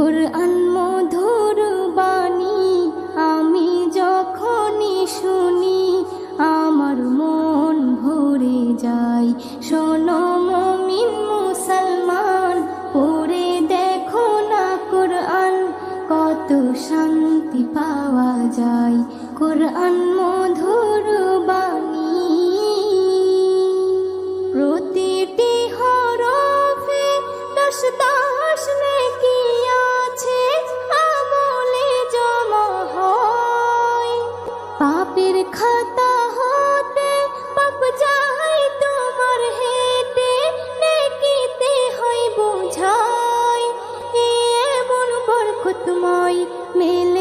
কুরআন মধুর বাণী আমি যখনই শুনি আমার মন ভরে যায়। শোনো মুমিন মুসলমান, পড়ে দেখো না কুরআন, কত শান্তি পাওয়া যায়। কুরআন মধুর বাণী, প্রতিটি হরফে দশ দশ নেকি আছে, আমলে জমা হয়। পাপের খাতা হতে পাপ যায় তোমার হেঁটে, নেকিতে হয় বোঝাই। এমন বরকতময় মেলে